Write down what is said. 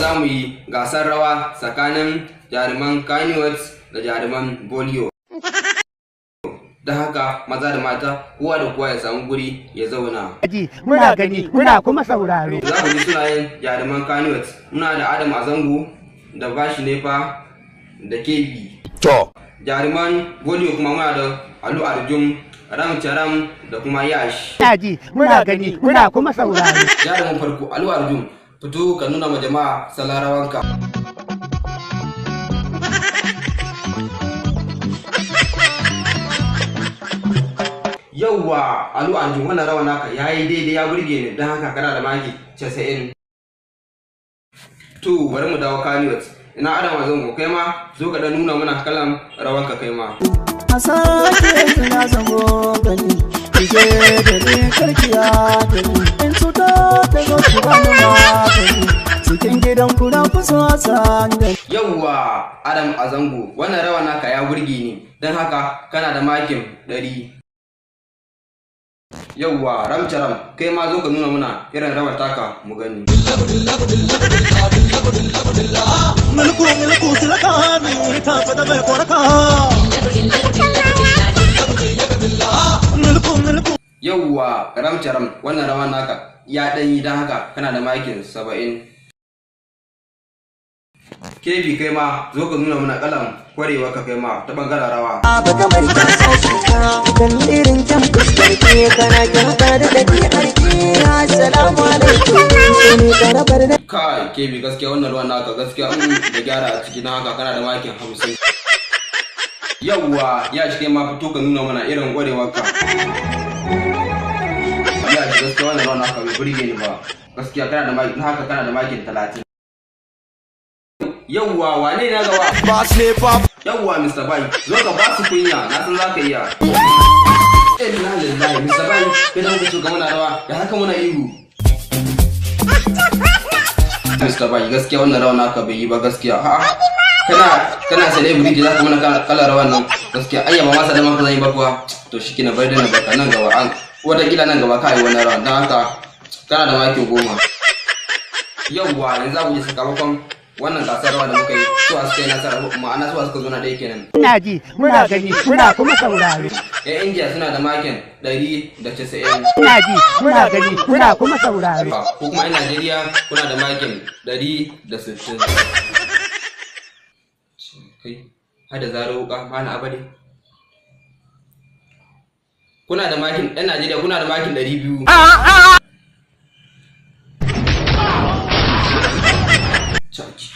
za mu yi gasar rawa tsakanin jaruman kannywood da jaruman Bollywood. Don haka maza da mata kowa da kowa ya samu guri ya zauna. Muna gani muna kuma sauraro. Za mu ji sunayen jaruman kannywood. Muna da Adam Azango da Bashi Nefa da Kebi. Jaruman Bollywood kuma muna da Alu Arjun, Ram Charam da kuma Yash. Muna gani muna kuma sauraro. Jaruman farko Alu Arjun, fito ka nuna ma jama'a salon rawanka. Yauwa Alu Arjun, wannan rawan naka yayi daidai, ya burge ni, don haka kana da maki 90. To bari mu dawo kannywood. Ina Adam Azango, kai ma zo ka dan nuna mana kalan rawanka kai ma. Asake na zango gani, kije da ni karkiya gani, in tuta ta zo ki ba mu magani, cikin gidan ku na kusa san gani. Yauwa Adam Azango, wannan rawan naka ya burge ni, don haka kana da makin 100. Yauwa Ram Charam, kai ma zo ka nuna muna irin rawar taka mu gani. Yauwa Ram Charam, wannan rawar naka ya ɗanyi, don haka kana da makin 70. Kebi, kai ma zo ka nuna mana kalan kwarewa ka kai ma ta bangaren rawa. Kai Kebi, gaskiya wannan ruwan naka gaskiya da gyara a ciki, na haka kana da makin 50. Yawwa ya ci, kai ma fito ka nuna mana irin kwarewar ka. Ya ci, gaskiya wannan ruwan naka bai burge ni ba, gaskiya kana da makin, na haka kana da makin 30. Yawwa wane na gawa? Yawwa Mr. Bai, zo ka ba su kunya, na san za ka iya. Lillahi Mr. Bai, kai da muka shuga muna rawa, da haka muna ihu. Mr. Bai, gaskiya wannan rawa naka bai yi ba gaskiya. Kana celebrity za ka muna kalar rawan nan gaskiya. Ayya ba masa da maka zan yi ba kuwa. To shi kina bai da na baka nan gaba, wata kila nan gaba ka yi wannan rawan, don haka kana da maki 10. Yawwa yanzu za ku ji sakamakon wannan gasar rawa da muka yi, suwa suka yi nasara, ma'ana suwa suka zo na ɗaya kenan. Ina ji, muna gani, muna kuma sauraro. Yan India suna da makin 190. Ina ji, muna gani, muna kuma sauraro. Ko kuma yan Nigeria kuna da makin 160. Kai, hada zaro wuka, mana abade. Kuna da makin, yan Nigeria kuna da makin 200. Church.